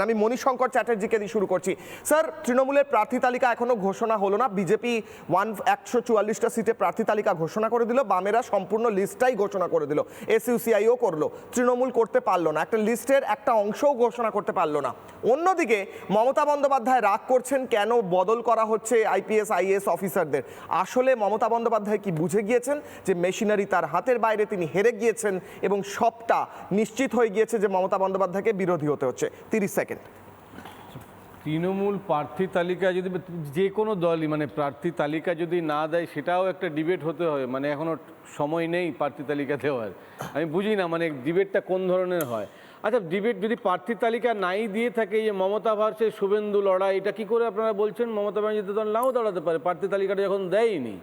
আমি মণিশঙ্কর চ্যাটার্জিকে দিয়ে শুরু করছি। স্যার, তৃণমূলের প্রার্থী তালিকা এখনো ঘোষণা হলো না। বিজেপি 144টা সিটে প্রার্থী তালিকা ঘোষণা করে দিল, বামেরা সম্পূর্ণ লিস্টটাই ঘোষণা করে দিল, এসইউসিআইও করলো, তৃণমূল করতে পারলো না, একটা লিস্টের একটা অংশও ঘোষণা করতে পারলো না। অন্যদিকে মমতা বন্দ্যোপাধ্যায় রাগ করছেন কেন বদল করা হচ্ছে আইপিএস আইএএস অফিসারদের। আসলে মমতা বন্দ্যোপাধ্যায় কি বুঝে গিয়েছেন যে মেশিনারি তার হাতের বাইরে, তিনি হেরে গিয়েছেন এবং সবটা নিশ্চিত হয়ে গিয়েছে যে মমতা বন্দ্যোপাধ্যায়কে বিরোধী হতে হচ্ছে? 30 সেকেন্ড। তৃণমূল প্রার্থী তালিকা যদি যে কোনো দলই মানে প্রার্থী তালিকা যদি না দেয় সেটাও একটা ডিবেট হতে হয়, মানে এখনও সময় নেই প্রার্থী তালিকা দেওয়ার। আমি বুঝি না মানে ডিবেটটা কোন ধরনের হয়। আচ্ছা, ডিবেট যদি প্রার্থী তালিকা নাই দিয়ে থাকে, যে মমতা ভার্সেস শুভেন্দু লড়াই, এটা কী করে আপনারা বলছেন? মমতা ব্যানার্জি তো নাও দাঁড়াতে পারে, প্রার্থী তালিকাটা যখন দেয়নি।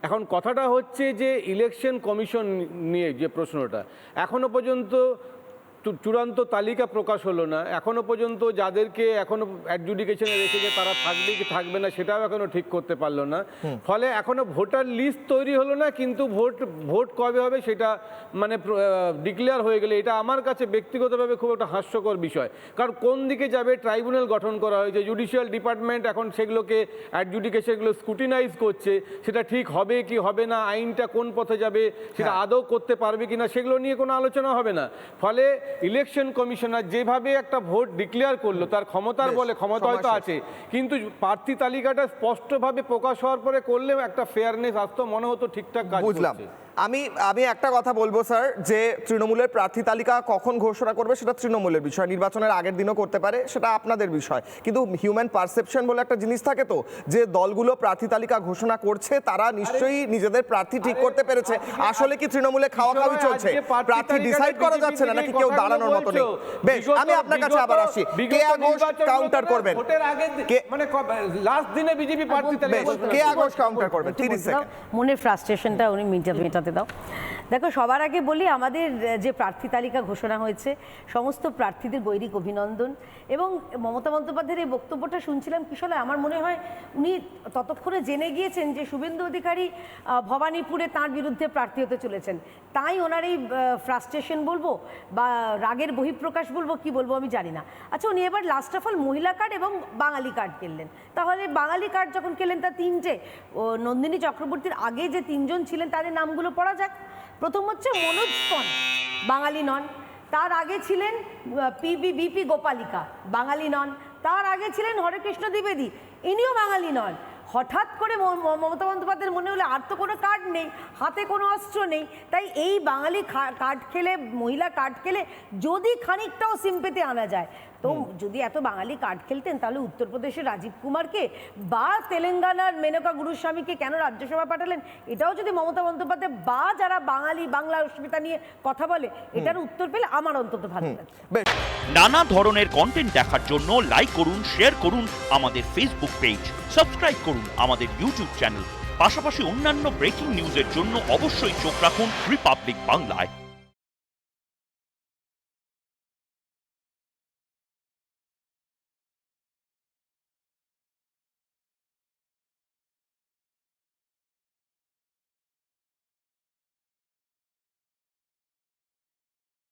এখন কথাটা হচ্ছে যে ইলেকশন কমিশন নিয়ে যে প্রশ্নটা, এখনও পর্যন্ত চূড়ান্ত তালিকা প্রকাশ হলো না, এখনো পর্যন্ত যাদেরকে এখনো অ্যাডজুডিকেশনে রেখেছে তারা থাকবে কি থাকবে না সেটাও এখনো ঠিক করতে পারলো না। ফলে এখনো ভোটার লিস্ট তৈরি হলো না, কিন্তু ভোট কবে হবে সেটা মানে ডিক্লেয়ার হয়ে গেলে এটা আমার কাছে ব্যক্তিগতভাবে খুব একটা হাস্যকর বিষয়। কারণ কোন দিকে যাবে, ট্রাইব্যুনাল গঠন করা হয়েছে, জুডিশিয়াল ডিপার্টমেন্ট এখন সেগুলোকে অ্যাডজুডিকেশনগুলো স্ক্রুটিনাইজ করছে, সেটা ঠিক হবে কি হবে না, আইনটা কোন পথে যাবে সেটা আদৌ করতে পারবে কিনা সেগুলো নিয়ে কোনো আলোচনা হবে না। ফলে ইলেকশন কমিশনার যেভাবে একটা ভোট ডিক্লেয়ার করলো, তার ক্ষমতার বলে ক্ষমতা হয়তো আছে, কিন্তু প্রার্থী তালিকাটা স্পষ্টভাবে প্রকাশ হওয়ার পরে করলেও একটা ফেয়ারনেস আসতো, মনে হতো ঠিকঠাক কাজ করছে। আমি একটা কথা বলবো স্যার, যে তৃণমূলের প্রার্থী তালিকা কখন ঘোষণা করবে সেটা তৃণমূলের বিষয়, নির্বাচনের আগের দিনও করতে পারে, সেটা আপনাদের বিষয়। কিন্তু হিউম্যান পারসেপশন বলে একটা জিনিস থাকে তো, যে দলগুলো প্রার্থী তালিকা ঘোষণা করছে তারা নিশ্চয়ই নিজেদের প্রার্থী ঠিক করতে পেরেছে। আসলে কি তৃণমূলে খাওয়া খাওয়াই চলছে? প্রার্থী ডিসাইড করা যাচ্ছে না নাকি কেউ দাঁড়ানোর মতো নেই? বেশ, আমি আপনার কাছে আবার আসি। কেয়া ঘোষ কাউন্টার করবেন, মানে লাস্ট দিনে বিজেপি প্রার্থী তালিকা কেয়া ঘোষ কাউন্টার করবেন। 30 সেকেন্ড। মনের ফ্রাস্ট্রেশনটা উনি মেটাতে দাও। দেখো, সবার আগে বলি, আমাদের যে প্রার্থী তালিকা ঘোষণা হয়েছে সমস্ত প্রার্থীদের গৈরিক অভিনন্দন। এবং মমতা বন্দ্যোপাধ্যায়ের এই বক্তব্যটা শুনছিলাম কিশোর, আমার মনে হয় উনি ততক্ষণে জেনে গিয়েছেন যে শুভেন্দু অধিকারী ভবানীপুরে তাঁর বিরুদ্ধে প্রার্থী হতে চলেছেন, তাই ওনার এই ফ্রাস্ট্রেশন বলবো বা রাগের বহিঃপ্রকাশ বলবো কি বলবো আমি জানি না। আচ্ছা, উনি এবার লাস্ট অফ অল মহিলা কার্ড এবং বাঙালি কার্ড খেললেন। তাহলে বাঙালি কার্ড যখন খেলেন তার তিনটে, নন্দিনী চক্রবর্তীর আগে যে তিনজন ছিলেন তাদের নামগুলো পড়া যাক। প্রথম হচ্ছে মনোজ পন, বাঙালি নন। তার আগে ছিলেন বিপি গোপালিকা, বাঙালি নন। তার আগে ছিলেন হরেকৃষ্ণ দ্বিবেদী, ইনিও বাঙালি নন। হঠাৎ করে মমতা বন্দ্যোপাধ্যায়ের মনে হলো আর তো কোনো কার্ড নেই, হাতে কোনো অস্ত্র নেই, তাই এই বাঙালি কার্ড খেলে, মহিলা কার্ড খেলে যদি খানিকটাও সিম্পেতে আনা যায়, তো যদি এত বাঙালি কার্ড খেলতেন তাহলে উত্তরপ্রদেশের রাজীব কুমারকে বা তেলেঙ্গানার মেনকা গুরুস্বামীকে কেন রাজ্যসভা পাঠালেন, এটাও যদি মমতা বন্দ্যোপাধ্যায় বা যারা বাঙালি বাংলা অস্মিতা নিয়ে কথা বলে এটার উত্তর পেলে আমার অন্তত ভালো লাগছে। নানা ধরনের কন্টেন্ট দেখার জন্য লাইক করুন, শেয়ার করুন আমাদের ফেসবুক পেজ, সাবস্ক্রাইব করুন আমাদের ইউটিউব চ্যানেল। পাশাপাশি অন্যান্য ব্রেকিং নিউজের জন্য অবশ্যই চোখ রাখুন রিপাবলিক বাংলায়।